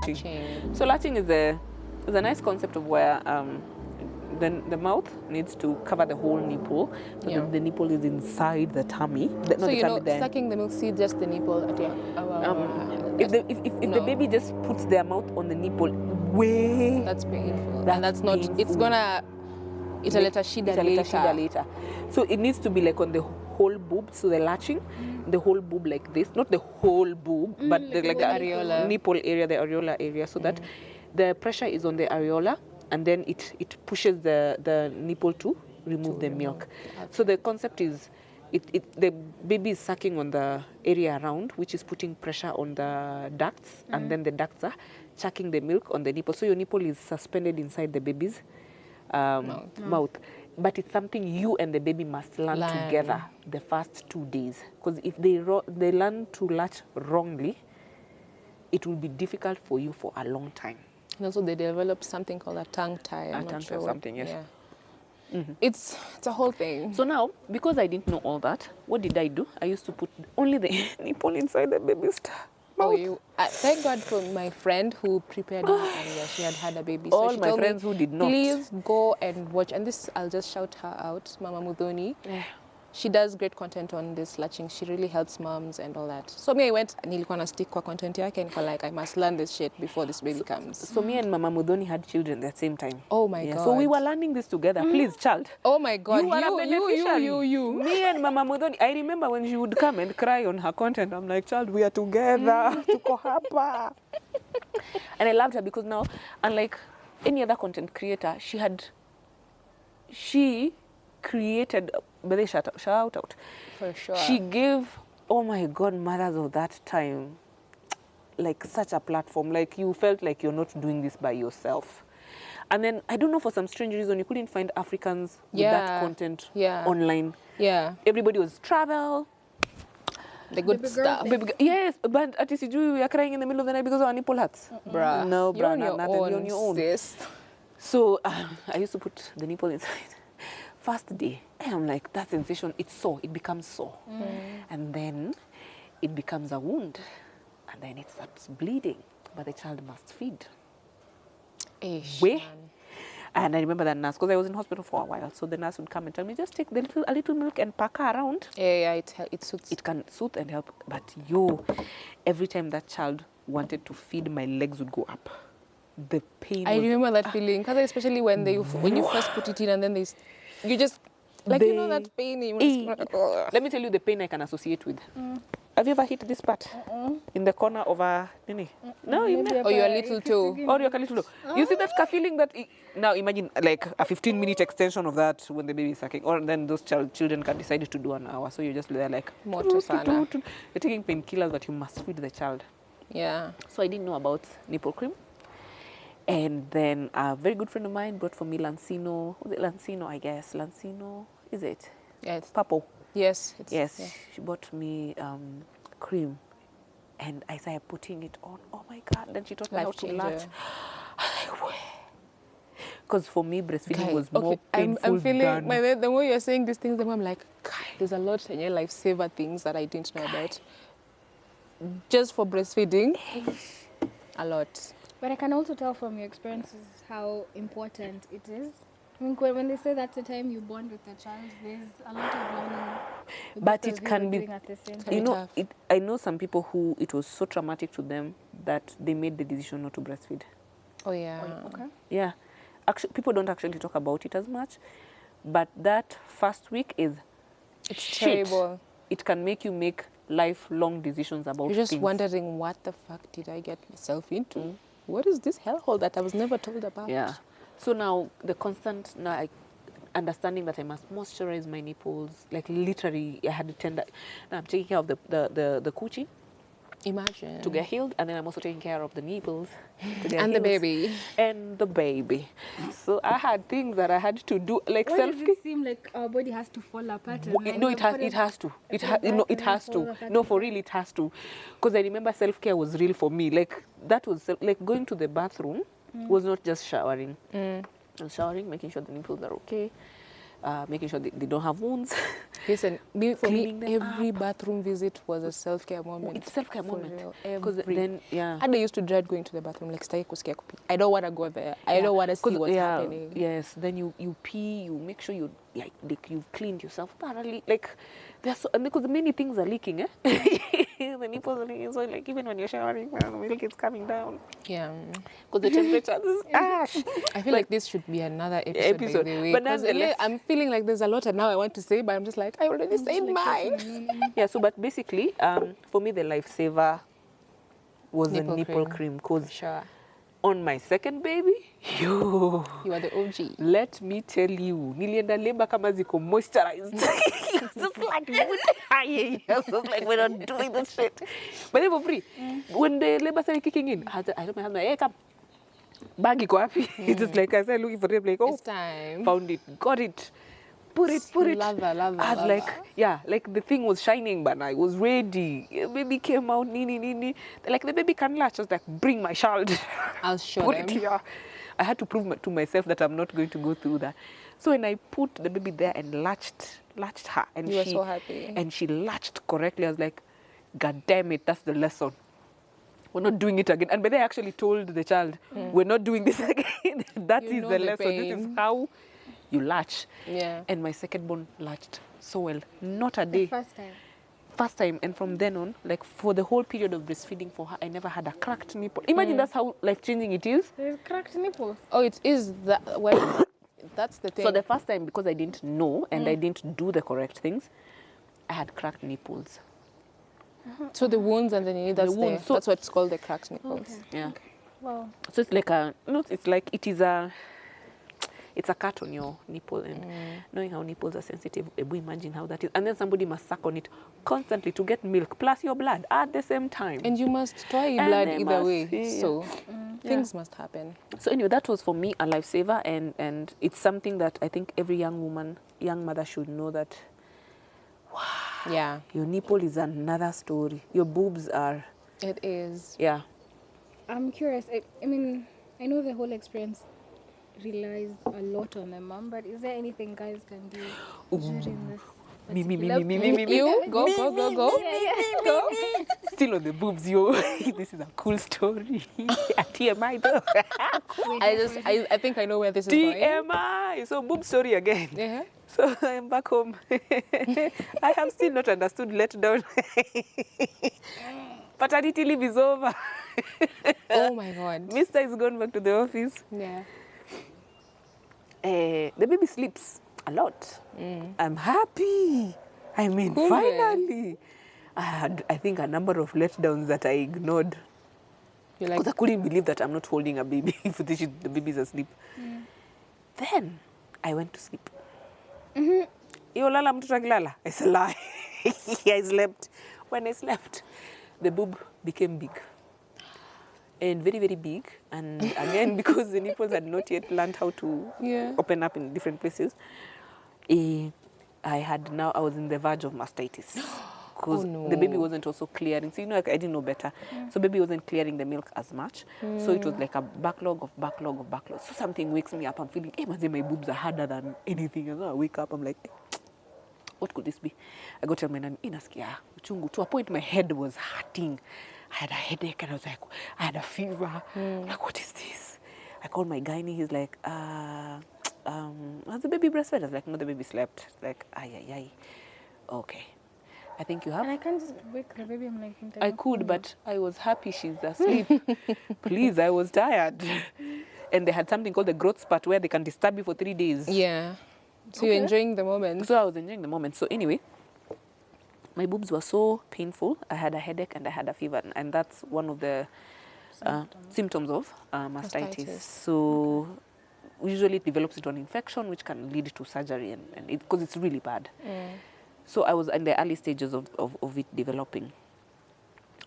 latching. So latching is a nice concept of where the mouth needs to cover the whole nipple, so that the nipple is inside the tummy. So you know, sucking the milk, see just the nipple at your. If the baby just puts their mouth on the nipple, that's painful. And that's not. Painful. It's gonna. Italeta shida later. So it needs to be like on the whole boob, so the latching, the whole boob like this, not the whole boob, but like the areola, nipple area, the areola area, so that the pressure is on the areola, and then it pushes the nipple to remove the milk. Okay. So the concept is, the baby is sucking on the area around, which is putting pressure on the ducts, and then the ducts are chucking the milk on the nipple. So your nipple is suspended inside the baby's mouth. But it's something you and the baby must learn together the first 2 days. Because if they learn to latch wrongly, it will be difficult for you for a long time. And also they develop something called a tongue tie. I'm not sure. Something, yes. Yeah. It's a whole thing. So now, because I didn't know all that, what did I do? I used to put only the nipple inside the baby's mouth. Thank God for my friend who prepared me, and she had a baby. All so she my told friends me, who did not. Please go and watch. And this, I'll just shout her out, Mama Mudhoni. Yeah. She does great content on this latching. She really helps moms and all that. So me, I went, nilikuwa na stick kwa content yake, and like, I must learn this shit before this baby comes. So me and Mama Mudhoni had children at the same time. Oh my God. So we were learning this together. Please, child. Oh my God. You are a beneficiary. You. Me and Mama Mudhoni. I remember when she would come and cry on her content. I'm like, child, we are together. Tuko hapa. And I loved her because now, unlike any other content creator, she created, but they shout out. For sure. She gave, oh my God, mothers of that time, like such a platform. Like you felt like you're not doing this by yourself. And then, I don't know, for some strange reason, you couldn't find Africans with that content online. Yeah. Everybody was travel. The good stuff. Yes, but at least we are crying in the middle of the night because of our nipple hurts. Bruh. No, you're bruh, you're on your own. Sis. So I used to put the nipple inside. First day, I'm like, that sensation, it's sore, it becomes sore. And then it becomes a wound. And then it starts bleeding. But the child must feed. And I remember that nurse, because I was in hospital for a while, so the nurse would come and tell me, just take a little milk and pack her around. Yeah, it suits. It can soothe and help. But every time that child wanted to feed, my legs would go up. The pain. I remember that feeling, because especially when you first put it in and then you just, like, you know that pain. Let me tell you the pain I can associate with. Have you ever hit this part? In the corner of a... No, you never. Or you're little too. Or you're a little too. You see that feeling that... Now imagine like a 15-minute extension of that when the baby is sucking. Or then those children can decide to do an hour. So you're just there like... You're taking painkillers, but you must feed the child. Yeah. So I didn't know about nipple cream. And then a very good friend of mine brought for me Lancino. Was it Lancino, I guess? Lancino, is it? Yeah, it's purple. Yes. Yes. She bought me cream. And I started putting it on. Oh my God. Then she taught me how to latch. Because for me, breastfeeding was more painful. I'm feeling, the more you're saying these things, the more I'm like, God, there's a lot in your lifesaver things that I didn't know about. Just for breastfeeding, a lot. But I can also tell from your experiences how important it is. I mean, when they say that's the time you bond with the child, there's a lot of learning. But it can be, at the same time. you know, I know some people who it was so traumatic to them that they made the decision not to breastfeed. Oh, yeah. Okay. Yeah. Actually, people don't actually talk about it as much. But that first week is terrible. It can make you make lifelong decisions about You're just things. wondering, what the fuck did I get myself into? What is this hellhole that I was never told about? Yeah. So now the constant understanding that I must moisturize my nipples, like literally I had to tender. Now I'm taking care of the coochie. Imagine. To get healed, and then I'm also taking care of the nipples. To get and healed. the baby. And the baby. So I had things that I had to do, like Why self. does it seem like our body has to fall apart? No, it has to. It has to. No, for real, it has to. Because I remember self-care was real for me. Like that was like going to the bathroom was not just showering. And showering, making sure the nipples are okay, making sure they don't have wounds. Listen, me, for me, Cleaning them every bathroom visit was a self-care moment. It's self-care For moment. real. Because Every. then, yeah. And I used to dread going to the bathroom, like, stay kusikia kupi. I don't want to go there. I don't want to see what's happening. Yes, then you pee, you make sure you like you've cleaned yourself thoroughly. Like there's so, and because many things are leaking, eh? The nipples are leaking, so like even when you're showering, the milk is coming down. Yeah. Because the temperature is ash. I feel like this should be another episode. By the way. But Because nonetheless, I'm feeling like there's a lot and now I want to say, but I'm just like, I already said mine. yeah, so but basically, for me the lifesaver was the nipple cream. Because Sure. on my second baby, You are the OG. let me tell you, nilienda labor kama ziko moisturized. It's just like, it's just like we're not doing this shit. But they were free. When the labor started kicking in, I told my husband, hey, come. Bag iko wapi? It's just like I said, looking for it, like, oh, It's time. found it, got it. Put it. Lather. I was like, yeah, like the thing was shining, but I was ready. Baby came out, nini. Like the baby can latch. I was like, bring my child. I'll show Put them. it here. I had to prove to myself that I'm not going to go through that. So when I put the baby there and latched her, and You were so happy. And she latched correctly. I was like, God damn it, that's the lesson. We're not doing it again. And but they actually told the child, we're not doing this again. That is the lesson. This is how you latch. Yeah. And my second born latched so well. Not a day. First time. And from then on, like for the whole period of breastfeeding for her, I never had a cracked nipple. Imagine that's how life-changing it is. There's cracked nipples. Oh, it is that. Well, that's the thing. So the first time, because I didn't know and I didn't do the correct things, I had cracked nipples. So the wounds and the knee, that's So that's what it's called, the cracked nipples. Okay. yeah. Wow. So it's like it's a cut on your nipple, and knowing how nipples are sensitive, we imagine how that is. And then somebody must suck on it constantly to get milk plus your blood at the same time. And you must try And blood they either must way. see, So things must happen. So anyway, that was for me a lifesaver, and it's something that I think every young mother should know, that Yeah. your nipple is another story. Your boobs are, It is. yeah. I'm curious. I mean, I know the whole experience relies a lot on the mom, but is there anything guys can do during this? Me. You go. Go. Still on the boobs, yo. This is a cool story. A TMI though. I think I know where this is going. TMI. So boob story again. Yeah. So I'm back home. I have still not understood letdown. Paternity leave is over. Oh my God. Mister is gone back to the office. Yeah. The baby sleeps a lot. I'm happy. I mean, Cool, finally. I had, I think, a number of letdowns that I ignored. You're Because I like, couldn't believe that I'm not holding a baby if the baby's asleep. Then I went to sleep. Yo lala mtoto akilala. I said, lie. I slept. When I slept, the boob became big. And very, very big. And again, because the nipples had not yet learned how to open up in different places, I was in the verge of mastitis. Because the baby wasn't also clearing. So, I didn't know better. So baby wasn't clearing the milk as much. So it was like a backlog of backlog. So something wakes me up. I'm feeling, hey, my boobs are harder than anything. And so I wake up, I'm like, what could this be? I go tell my nanny, inaskia, uchungu. To a point, my head was hurting. I had a headache, and I was like, I had a fever. Like, what is this? I called my gynae. He's like, has the baby breastfed? I was like, no, the baby slept. Like, ay. Okay. I think you have. And I can't just wake the baby. I'm like, I could, but I was happy she's asleep. Please, I was tired. And they had something called the growth spurt where they can disturb you for 3 days. yeah. So you're enjoying the moment. So I was enjoying the moment. So anyway, my boobs were so painful. I had a headache and I had a fever. And that's one of the symptoms of mastitis. So usually it develops into an infection, which can lead to surgery, and because it's really bad. So I was in the early stages of it developing.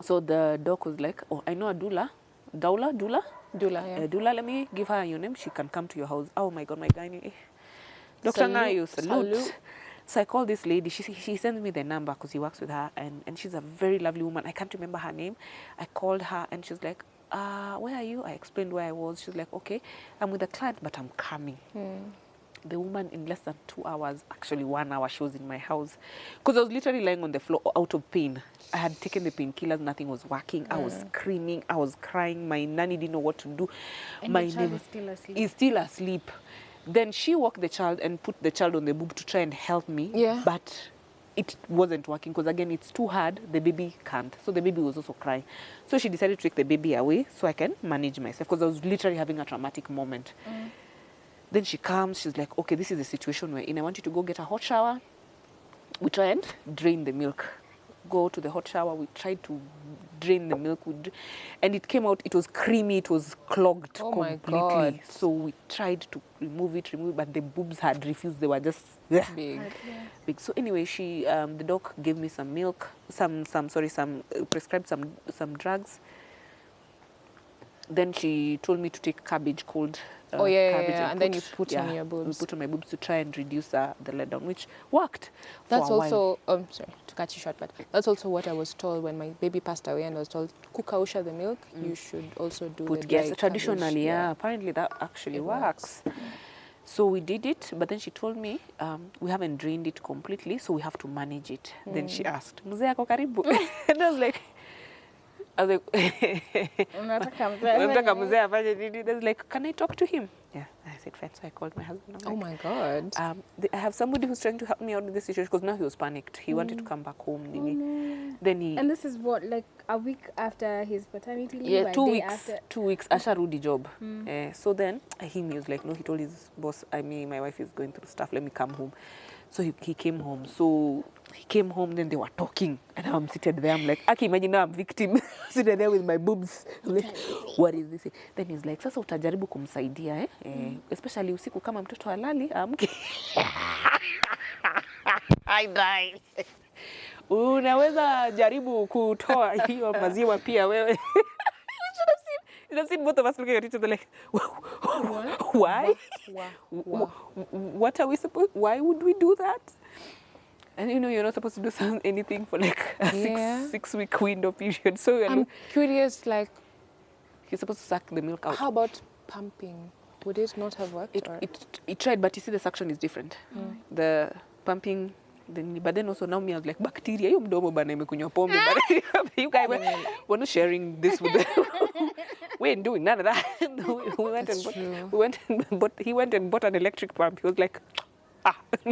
So the doc was like, oh, I know a doula. Doula, yeah. Doula, let me give her your name. She can come to your house. Oh my God, my gynae. Dr. Ngayu, salute. So I called this lady. She sends me the number because he works with her. And she's a very lovely woman. I can't remember her name. I called her and she's like, where are you? I explained where I was. She's like, okay, I'm with a client, but I'm coming. The woman in less than 2 hours, actually 1 hour, she was in my house. Because I was literally lying on the floor out of pain. I had taken the painkillers, nothing was working. I was screaming, I was crying. My nanny didn't know what to do. And my the child neighbor is still asleep. is still asleep. Then she woke the child and put the child on the boob to try and help me. Yeah. But it wasn't working because, again, it's too hard. The baby can't. So the baby was also crying. So she decided to take the baby away so I can manage myself because I was literally having a traumatic moment. Then she comes, she's like, okay, this is the situation we're in. I want you to go get a hot shower. We try and drain the milk. Go to the hot shower. We tried to drain the milk. And it came out, it was creamy, it was clogged completely. God. So we tried to remove it, but the boobs had refused. They were just Big. big. So anyway, the doc gave me some milk, prescribed some drugs. Then she told me to take cabbage, cold cabbage. And then you put on your boobs. We put on my boobs to try and reduce the letdown, which worked. That's for a while. also, sorry to cut you short, but that's also what I was told when my baby passed away, and I was told, kukausha the milk, you should also do the dry traditionally, cabbage. yeah. Apparently that actually works. So we did it, but then she told me we haven't drained it completely, so we have to manage it. Then she asked, "Mzee ako karibu?" And I was like, "Unataka mzee afanye nini?" They was like, "Can I talk to him?" Yeah, I said, fine. So I called my husband. I'm Oh like, my God. I have somebody who's trying to help me out with this situation because now he was panicked. He wanted to come back home. Then he... And this is what, like a week after his paternity leave? Yeah, a 2 day weeks. After? 2 weeks. Asharudi job. So then he was like, no, he told his boss, my wife is going through stuff. Let me come home. So he came home. So he came home, then they were talking. And I'm seated there. I'm like, Aki, imagine now I'm victim. Sitting there with my boobs. I'm like, what is this? Then he's like, sasa utajaribu kumsaidia, especially usiku kama mtoto halali, amke. I died. Unaweza jaribu kutoa hiyo maziwa pia wewe. You should have seen both of us looking at each other like, why? What are we supposed? Why would we do that? And you're not supposed to do anything for like a 6 week window period. So I'm curious, like, you're supposed to suck the milk out. How about pumping? Would it not have worked? It tried, but you see the suction is different. The pumping. But then also now me I was like, bacteria, you mdomo bana imekunywa pombe. You guys we're not sharing this with them. We ain't doing none of that. He went and bought an electric pump. He was like,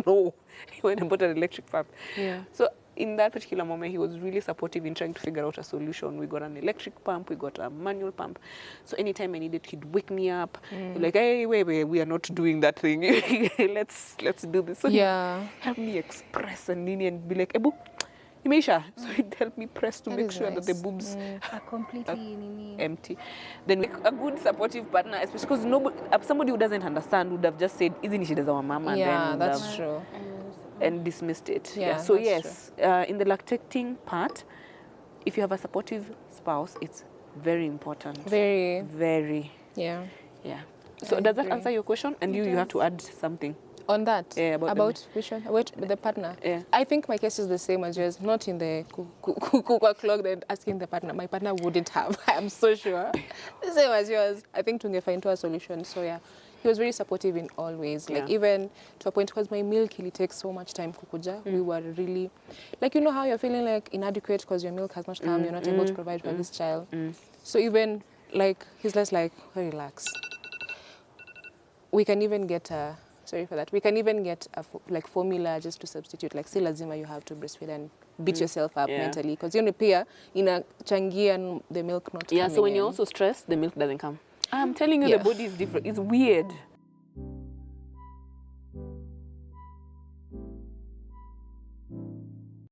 no. He went and bought an electric pump. Yeah. So in that particular moment, he was really supportive in trying to figure out a solution. We got an electric pump, we got a manual pump. So anytime I needed, he'd wake me up. Like, hey, wait, we are not doing that thing. let's do this. So he'd help me express and be like, Ebu, Imeisha. So he'd help me press to make sure that the boobs are completely empty. Then a good supportive partner, especially because somebody who doesn't understand would have just said, isn't she does our mama? Yeah, then that's true. And dismissed it. Yeah, So yes, in the lactating part, if you have a supportive spouse, it's very important. Very. Very. Yeah. Yeah. So does that answer your question? And you have to add something. On that? Yeah, about which one? With the partner? Yeah. I think my case is the same as yours, not in the clock that asking the partner. My partner wouldn't have, I am so sure. The same as yours. I think to find a solution. So yeah, he was very supportive in all ways. Like even to a point, because my milk really takes so much time kukuja, we were really, like, you know how you're feeling like inadequate because your milk has much time, you're not able to provide for this child. So even like, he's just like, relax. We can even get a, sorry for that, we can even get a like formula just to substitute, like say lazima you have to breastfeed and beat yourself up mentally, because you know pia the milk not coming so when in. you're also stressed, the milk doesn't come. I'm telling you, the body is different. It's weird.